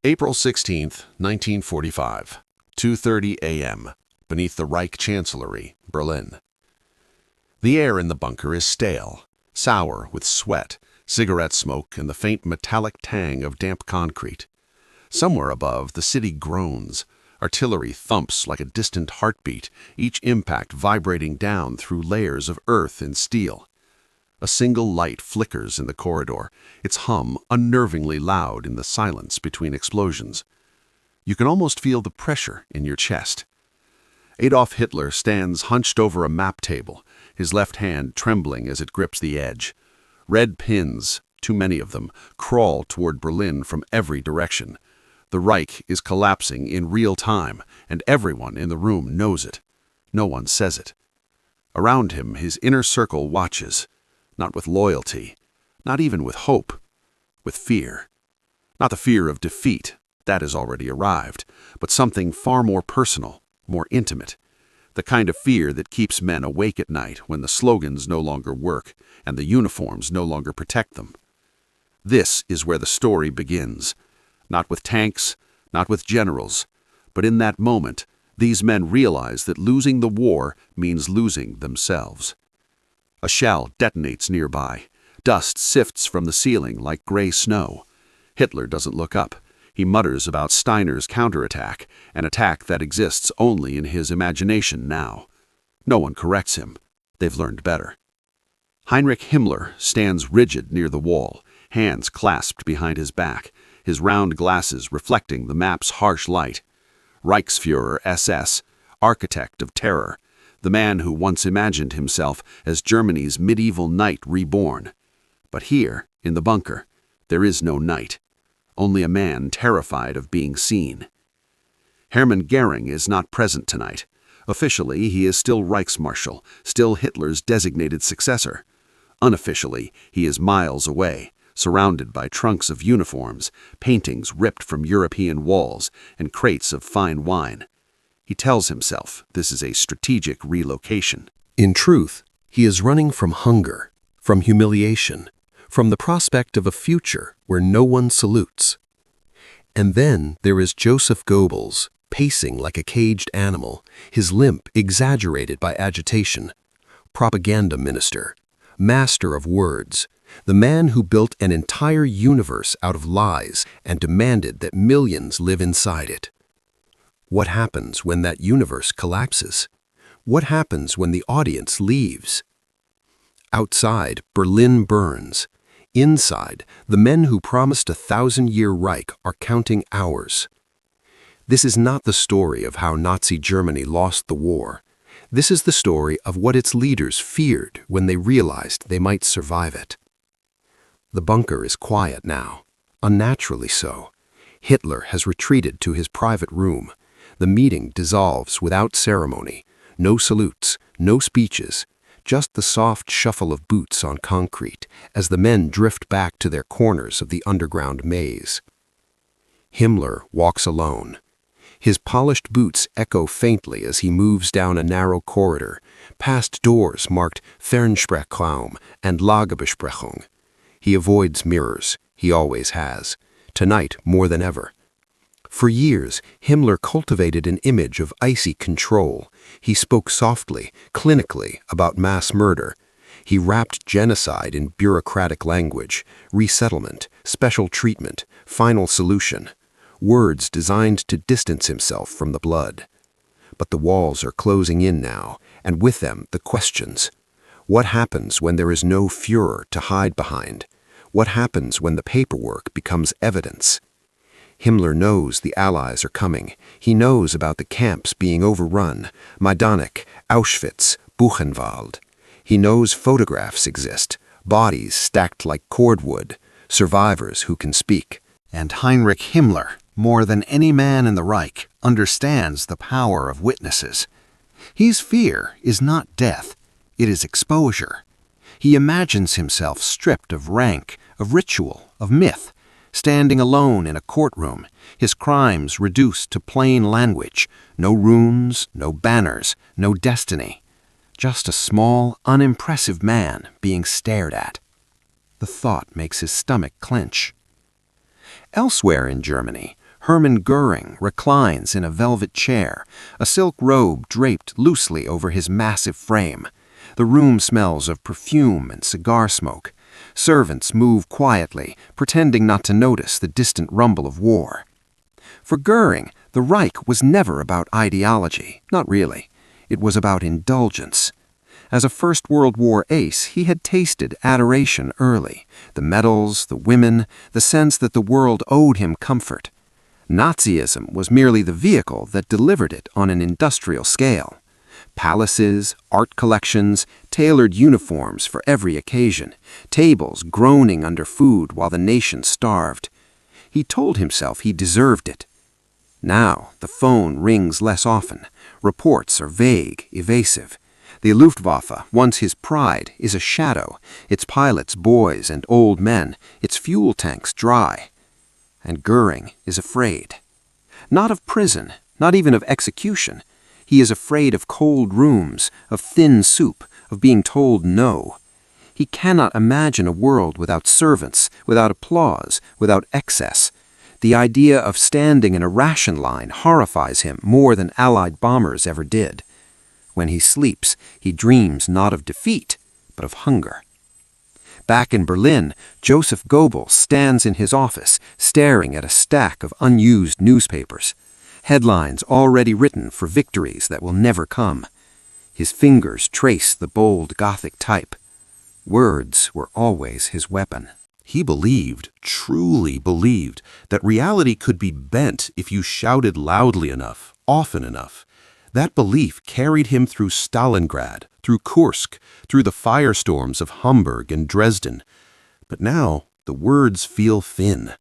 April 16th, 1945, 2:30 a.m., beneath the Reich Chancellery, Berlin. The air in the bunker is stale, sour with sweat, cigarette smoke, and the faint metallic tang of damp concrete. Somewhere above, the city groans. Artillery thumps like a distant heartbeat, each impact vibrating down through layers of earth and steel. A single light flickers in the corridor, its hum unnervingly loud in the silence between explosions. You can almost feel the pressure in your chest. Adolf Hitler stands hunched over a map table, his left hand trembling as it grips the edge. Red pins, too many of them, crawl toward Berlin from every direction. The Reich is collapsing in real time, and everyone in the room knows it. No one says it. Around him, his inner circle watches. Not with loyalty, not even with hope, with fear. Not the fear of defeat, that has already arrived, but something far more personal, more intimate. The kind of fear that keeps men awake at night when the slogans no longer work and the uniforms no longer protect them. This is where the story begins. Not with tanks, not with generals, but in that moment, these men realize that losing the war means losing themselves. A shell detonates nearby. Dust sifts from the ceiling like gray snow. Hitler doesn't look up. He mutters about Steiner's counterattack, an attack that exists only in his imagination now. No one corrects him. They've learned better. Heinrich Himmler stands rigid near the wall, hands clasped behind his back, his round glasses reflecting the map's harsh light. Reichsfuhrer SS, architect of terror, the man who once imagined himself as Germany's medieval knight reborn. But here, in the bunker, there is no knight, only a man terrified of being seen. Hermann Göring is not present tonight. Officially, he is still Reichsmarschall, still Hitler's designated successor. Unofficially, he is miles away, surrounded by trunks of uniforms, paintings ripped from European walls, and crates of fine wine. He tells himself this is a strategic relocation. In truth, he is running from hunger, from humiliation, from the prospect of a future where no one salutes. And then there is Joseph Goebbels, pacing like a caged animal, his limp exaggerated by agitation. Propaganda minister, master of words, the man who built an entire universe out of lies and demanded that millions live inside it. What happens when that universe collapses? What happens when the audience leaves? Outside, Berlin burns. Inside, the men who promised a 1,000-year Reich are counting hours. This is not the story of how Nazi Germany lost the war. This is the story of what its leaders feared when they realized they might survive it. The bunker is quiet now, unnaturally so. Hitler has retreated to his private room. The meeting dissolves without ceremony, no salutes, no speeches, just the soft shuffle of boots on concrete as the men drift back to their corners of the underground maze. Himmler walks alone. His polished boots echo faintly as he moves down a narrow corridor, past doors marked Fernsprechraum and Lagebesprechung. He avoids mirrors, he always has, tonight more than ever. For years, Himmler cultivated an image of icy control. He spoke softly, clinically, about mass murder. He wrapped genocide in bureaucratic language, resettlement, special treatment, final solution, words designed to distance himself from the blood. But the walls are closing in now, and with them the questions. What happens when there is no Führer to hide behind? What happens when the paperwork becomes evidence? Himmler knows the Allies are coming. He knows about the camps being overrun, Majdanek, Auschwitz, Buchenwald. He knows photographs exist, bodies stacked like cordwood, survivors who can speak. And Heinrich Himmler, more than any man in the Reich, understands the power of witnesses. His fear is not death, it is exposure. He imagines himself stripped of rank, of ritual, of myth, standing alone in a courtroom, his crimes reduced to plain language, no runes, no banners, no destiny. Just a small, unimpressive man being stared at. The thought makes his stomach clench. Elsewhere in Germany, Hermann Göring reclines in a velvet chair, a silk robe draped loosely over his massive frame. The room smells of perfume and cigar smoke. Servants move quietly, pretending not to notice the distant rumble of war. For Göring, the Reich was never about ideology, not really. It was about indulgence. As a First World War ace, he had tasted adoration early, the medals, the women, the sense that the world owed him comfort. Nazism was merely the vehicle that delivered it on an industrial scale. Palaces, art collections, tailored uniforms for every occasion, tables groaning under food while the nation starved. He told himself he deserved it. Now, the phone rings less often. Reports are vague, evasive. The Luftwaffe, once his pride, is a shadow, its pilots boys and old men, its fuel tanks dry. And Göring is afraid. Not of prison, not even of execution. He is afraid of cold rooms, of thin soup, of being told no. He cannot imagine a world without servants, without applause, without excess. The idea of standing in a ration line horrifies him more than Allied bombers ever did. When he sleeps, he dreams not of defeat, but of hunger. Back in Berlin, Joseph Goebbels stands in his office, staring at a stack of unused newspapers. Headlines already written for victories that will never come. His fingers trace the bold Gothic type. Words were always his weapon. He believed, truly believed, that reality could be bent if you shouted loudly enough, often enough. That belief carried him through Stalingrad, through Kursk, through the firestorms of Hamburg and Dresden. But now, the words feel thin.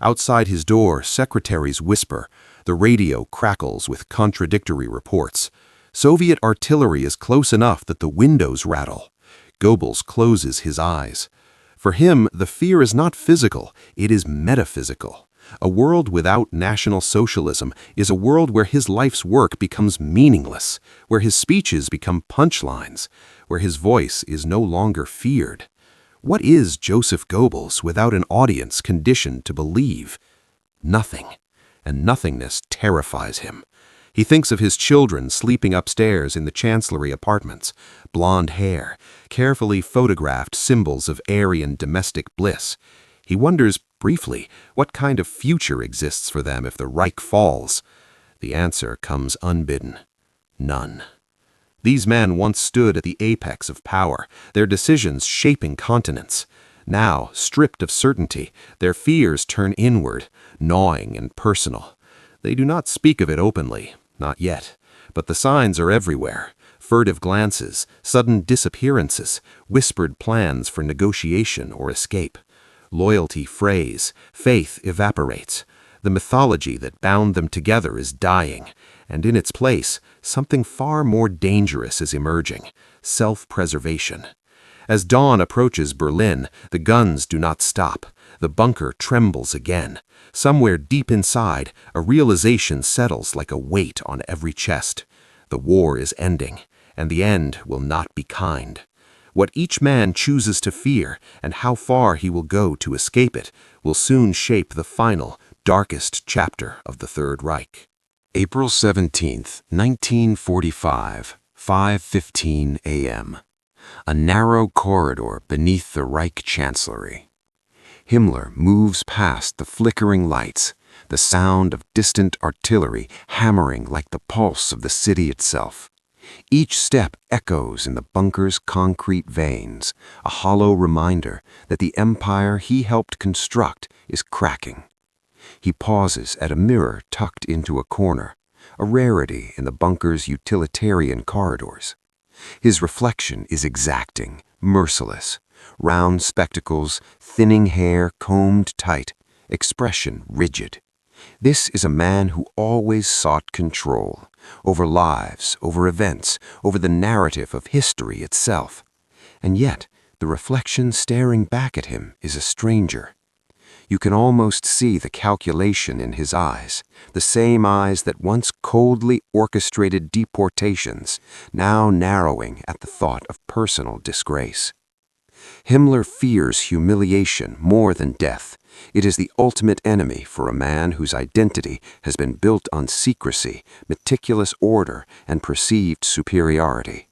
Outside his door, secretaries whisper. The radio crackles with contradictory reports. Soviet artillery is close enough that the windows rattle. Goebbels closes his eyes. For him, the fear is not physical, it is metaphysical. A world without National Socialism is a world where his life's work becomes meaningless, where his speeches become punchlines, where his voice is no longer feared. What is Joseph Goebbels without an audience conditioned to believe? Nothing. And nothingness terrifies him. He thinks of his children sleeping upstairs in the Chancellery apartments, blonde hair, carefully photographed symbols of Aryan domestic bliss. He wonders, briefly, what kind of future exists for them if the Reich falls. The answer comes unbidden. None. These men once stood at the apex of power, their decisions shaping continents. Now, stripped of certainty, their fears turn inward, gnawing and personal. They do not speak of it openly, not yet, but the signs are everywhere. Furtive glances, sudden disappearances, whispered plans for negotiation or escape. Loyalty frays, faith evaporates. The mythology that bound them together is dying, and in its place, something far more dangerous is emerging: self-preservation. As dawn approaches Berlin, the guns do not stop. The bunker trembles again. Somewhere deep inside, a realization settles like a weight on every chest. The war is ending, and the end will not be kind. What each man chooses to fear and how far he will go to escape it will soon shape the final, darkest chapter of the Third Reich. April 17th, 1945, 5:15 a.m. A narrow corridor beneath the Reich Chancellery. Himmler moves past the flickering lights, the sound of distant artillery hammering like the pulse of the city itself. Each step echoes in the bunker's concrete veins, a hollow reminder that the empire he helped construct is cracking. He pauses at a mirror tucked into a corner, a rarity in the bunker's utilitarian corridors. His reflection is exacting, merciless. Round spectacles, thinning hair combed tight, expression rigid. This is a man who always sought control, over lives, over events, over the narrative of history itself. And yet, the reflection staring back at him is a stranger. You can almost see the calculation in his eyes, the same eyes that once coldly orchestrated deportations, now narrowing at the thought of personal disgrace. Himmler fears humiliation more than death. It is the ultimate enemy for a man whose identity has been built on secrecy, meticulous order, and perceived superiority.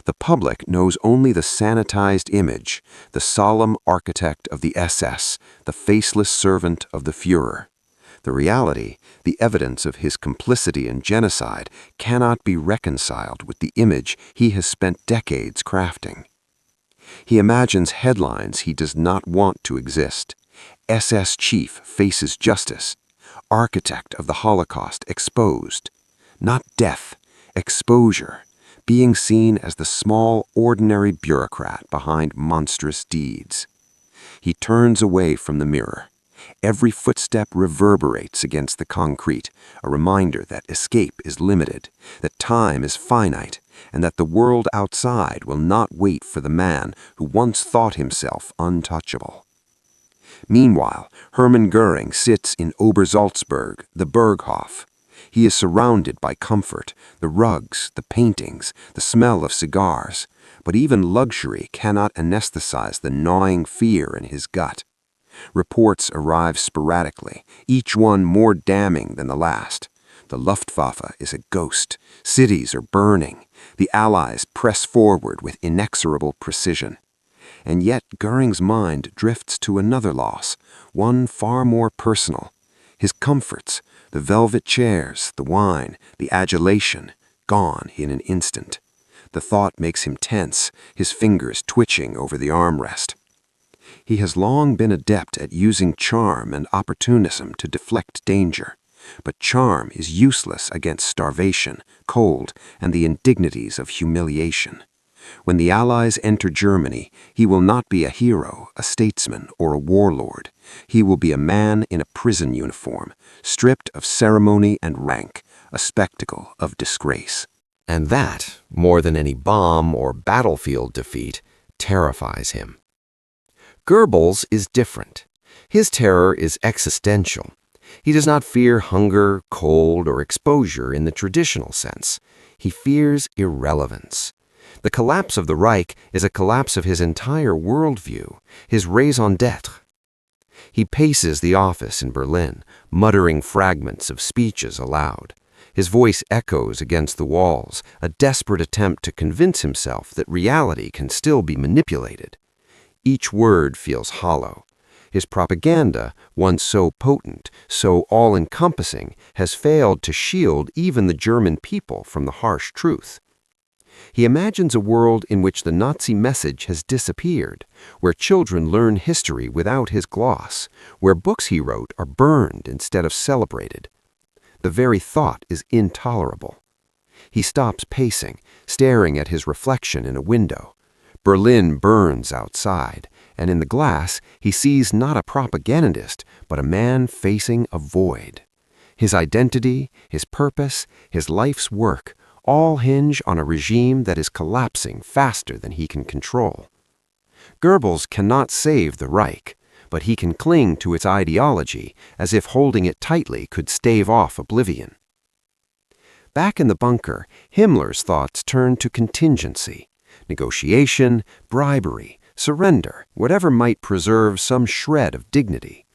The public knows only the sanitized image, the solemn architect of the SS, the faceless servant of the Führer. The reality, the evidence of his complicity in genocide, cannot be reconciled with the image he has spent decades crafting. He imagines headlines he does not want to exist. SS chief faces justice. Architect of the Holocaust exposed. Not death, exposure. Being seen as the small, ordinary bureaucrat behind monstrous deeds. He turns away from the mirror. Every footstep reverberates against the concrete, a reminder that escape is limited, that time is finite, and that the world outside will not wait for the man who once thought himself untouchable. Meanwhile, Hermann Göring sits in Obersalzberg, the Berghof. He is surrounded by comfort, the rugs, the paintings, the smell of cigars, but even luxury cannot anesthetize the gnawing fear in his gut. Reports arrive sporadically, each one more damning than the last. The Luftwaffe is a ghost. Cities are burning. The Allies press forward with inexorable precision. And yet Göring's mind drifts to another loss, one far more personal. His comforts, the velvet chairs, the wine, the adulation, gone in an instant. The thought makes him tense, his fingers twitching over the armrest. He has long been adept at using charm and opportunism to deflect danger, but charm is useless against starvation, cold, and the indignities of humiliation. When the Allies enter Germany, he will not be a hero, a statesman, or a warlord. He will be a man in a prison uniform, stripped of ceremony and rank, a spectacle of disgrace. And that, more than any bomb or battlefield defeat, terrifies him. Goebbels is different. His terror is existential. He does not fear hunger, cold, or exposure in the traditional sense. He fears irrelevance. The collapse of the Reich is a collapse of his entire worldview, his raison d'être. He paces the office in Berlin, muttering fragments of speeches aloud. His voice echoes against the walls, a desperate attempt to convince himself that reality can still be manipulated. Each word feels hollow. His propaganda, once so potent, so all-encompassing, has failed to shield even the German people from the harsh truth. He imagines a world in which the Nazi message has disappeared, where children learn history without his gloss, where books he wrote are burned instead of celebrated. The very thought is intolerable. He stops pacing, staring at his reflection in a window. Berlin burns outside, and in the glass he sees not a propagandist, but a man facing a void. His identity, his purpose, his life's work, all hinge on a regime that is collapsing faster than he can control. Goebbels cannot save the Reich, but he can cling to its ideology as if holding it tightly could stave off oblivion. Back in the bunker, Himmler's thoughts turn to contingency. Negotiation, bribery, surrender, whatever might preserve some shred of dignity.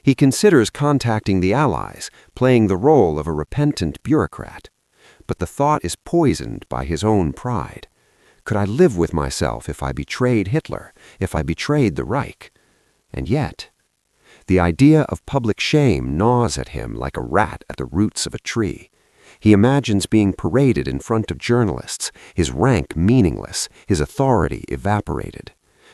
He considers contacting the Allies, playing the role of a repentant bureaucrat. But the thought is poisoned by his own pride. Could I live with myself if I betrayed Hitler, if I betrayed the Reich? And yet, the idea of public shame gnaws at him like a rat at the roots of a tree. He imagines being paraded in front of journalists, his rank meaningless, his authority evaporated.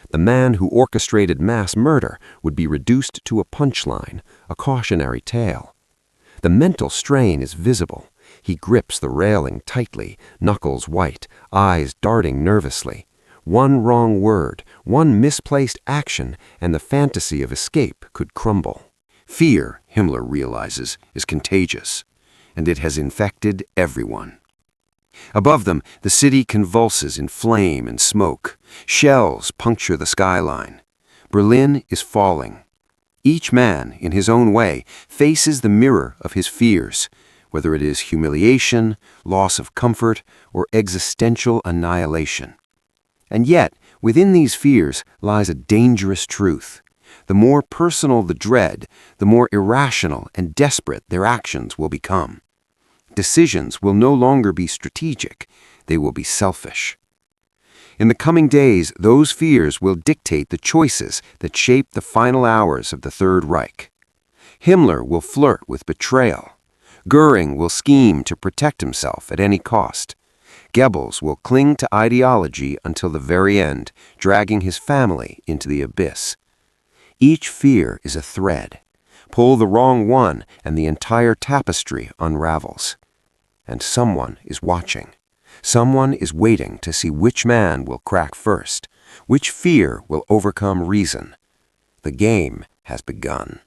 The man who orchestrated mass murder would be reduced to a punchline, a cautionary tale. The mental strain is visible. He grips the railing tightly, knuckles white, eyes darting nervously. One wrong word, one misplaced action, and the fantasy of escape could crumble. Fear, Himmler realizes, is contagious, and it has infected everyone. Above them, the city convulses in flame and smoke. Shells puncture the skyline. Berlin is falling. Each man, in his own way, faces the mirror of his fears, whether it is humiliation, loss of comfort, or existential annihilation. And yet, Within these fears lies a dangerous truth. The more personal the dread, the more irrational and desperate their actions will become. Decisions will no longer be strategic, they will be selfish. In the coming days, those fears will dictate the choices that shape the final hours of the Third Reich. Himmler will flirt with betrayal. Göring will scheme to protect himself at any cost. Goebbels will cling to ideology until the very end, dragging his family into the abyss. Each fear is a thread. Pull the wrong one and the entire tapestry unravels. And someone is watching. Someone is waiting to see which man will crack first, which fear will overcome reason. The game has begun.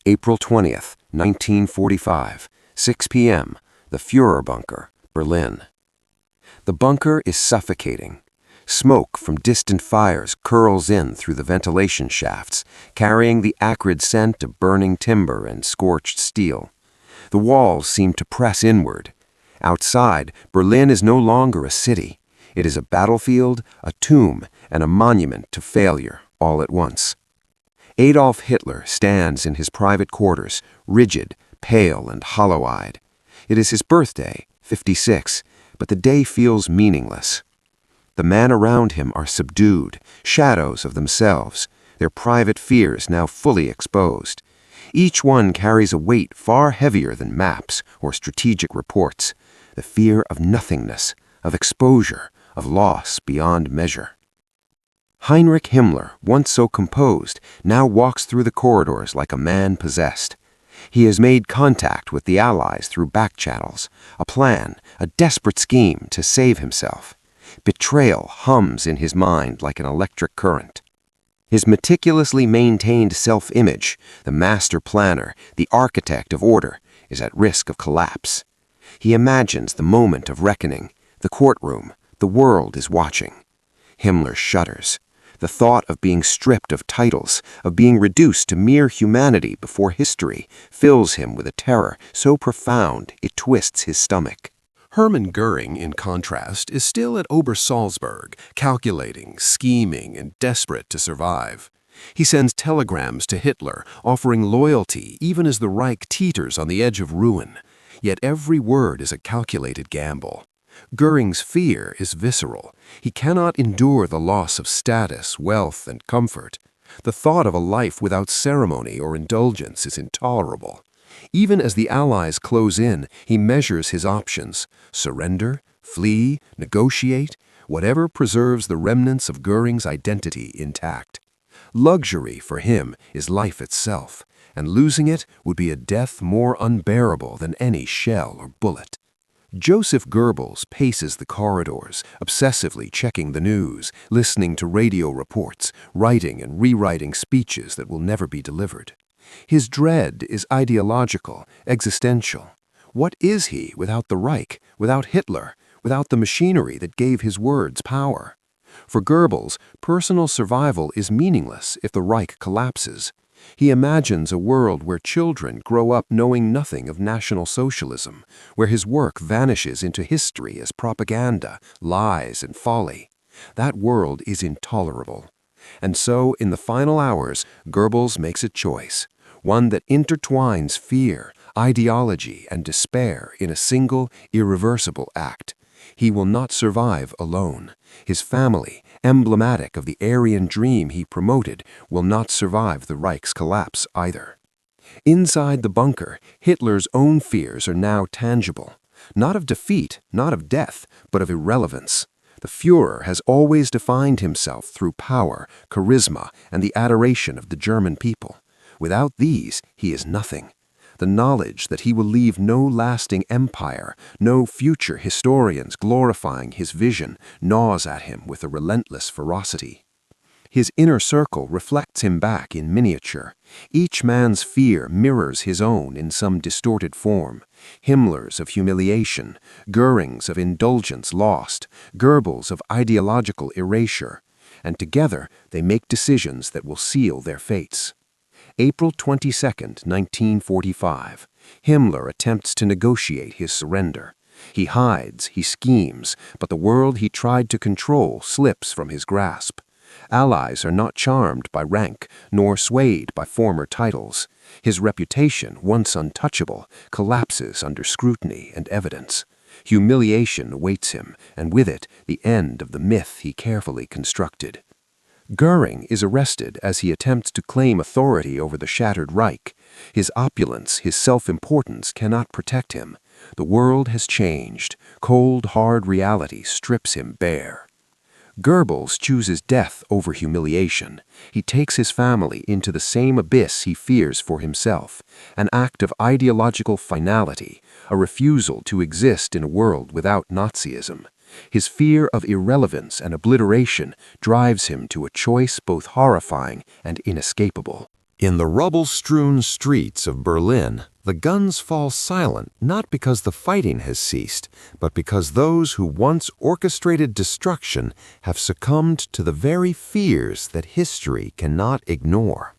April 20th, 1945, 6 p.m., the Führer bunker, Berlin. The bunker is suffocating. Smoke from distant fires curls in through the ventilation shafts, carrying the acrid scent of burning timber and scorched steel. The walls seem to press inward. Outside, Berlin is no longer a city. It is a battlefield, a tomb, and a monument to failure all at once. Adolf Hitler stands in his private quarters, rigid, pale, and hollow-eyed. It is his birthday, 56, but the day feels meaningless. The men around him are subdued, shadows of themselves, their private fears now fully exposed. Each one carries a weight far heavier than maps or strategic reports, the fear of nothingness, of exposure, of loss beyond measure. Heinrich Himmler, once so composed, now walks through the corridors like a man possessed. He has made contact with the Allies through back channels, a plan, a desperate scheme to save himself. Betrayal hums in his mind like an electric current. His meticulously maintained self-image, the master planner, the architect of order, is at risk of collapse. He imagines the moment of reckoning, the courtroom, the world is watching. Himmler shudders. The thought of being stripped of titles, of being reduced to mere humanity before history, fills him with a terror so profound it twists his stomach. Hermann Göring, in contrast, is still at Obersalzberg, calculating, scheming, and desperate to survive. He sends telegrams to Hitler, offering loyalty even as the Reich teeters on the edge of ruin. Yet every word is a calculated gamble. Göring's fear is visceral. He cannot endure the loss of status, wealth, and comfort. The thought of a life without ceremony or indulgence is intolerable. Even as the Allies close in, he measures his options: surrender, flee, negotiate, whatever preserves the remnants of Göring's identity intact. Luxury for him is life itself, and losing it would be a death more unbearable than any shell or bullet. Joseph Goebbels paces the corridors, obsessively checking the news, listening to radio reports, writing and rewriting speeches that will never be delivered. His dread is ideological, existential. What is he without the Reich, without Hitler, without the machinery that gave his words power? For Goebbels, personal survival is meaningless if the Reich collapses. He imagines a world where children grow up knowing nothing of National Socialism, where his work vanishes into history as propaganda, lies, and folly. That world is intolerable. And so, in the final hours, Goebbels makes a choice, one that intertwines fear, ideology, and despair in a single, irreversible act. He will not survive alone. His family, emblematic of the Aryan dream he promoted, will not survive the Reich's collapse either. Inside the bunker, Hitler's own fears are now tangible. Not of defeat, not of death, but of irrelevance. The Führer has always defined himself through power, charisma, and the adoration of the German people. Without these, he is nothing. The knowledge that he will leave no lasting empire, no future historians glorifying his vision, gnaws at him with a relentless ferocity. His inner circle reflects him back in miniature. Each man's fear mirrors his own in some distorted form. Himmler's of humiliation, Göring's of indulgence lost, Goebbels' of ideological erasure. And together they make decisions that will seal their fates. April 22, 1945. Himmler attempts to negotiate his surrender. He hides, he schemes, but the world he tried to control slips from his grasp. Allies are not charmed by rank, nor swayed by former titles. His reputation, once untouchable, collapses under scrutiny and evidence. Humiliation awaits him, and with it, the end of the myth he carefully constructed. Göring is arrested as he attempts to claim authority over the shattered Reich. His opulence, his self-importance cannot protect him. The world has changed. Cold, hard reality strips him bare. Goebbels chooses death over humiliation. He takes his family into the same abyss he fears for himself, an act of ideological finality, a refusal to exist in a world without Nazism. His fear of irrelevance and obliteration drives him to a choice both horrifying and inescapable. In the rubble-strewn streets of Berlin, the guns fall silent not because the fighting has ceased, but because those who once orchestrated destruction have succumbed to the very fears that history cannot ignore.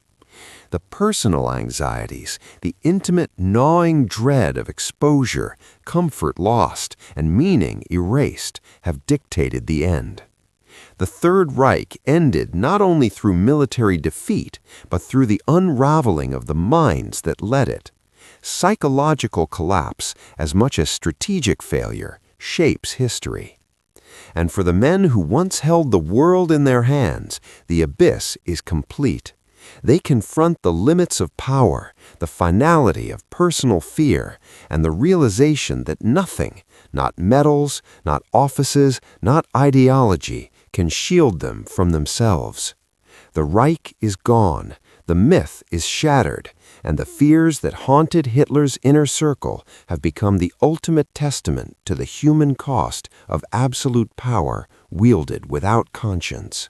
The personal anxieties, the intimate gnawing dread of exposure, comfort lost, and meaning erased have dictated the end. The Third Reich ended not only through military defeat, but through the unraveling of the minds that led it. Psychological collapse, as much as strategic failure, shapes history. And for the men who once held the world in their hands, the abyss is complete. They confront the limits of power, the finality of personal fear, and the realization that nothing, not medals, not offices, not ideology, can shield them from themselves. The Reich is gone, the myth is shattered, and the fears that haunted Hitler's inner circle have become the ultimate testament to the human cost of absolute power wielded without conscience.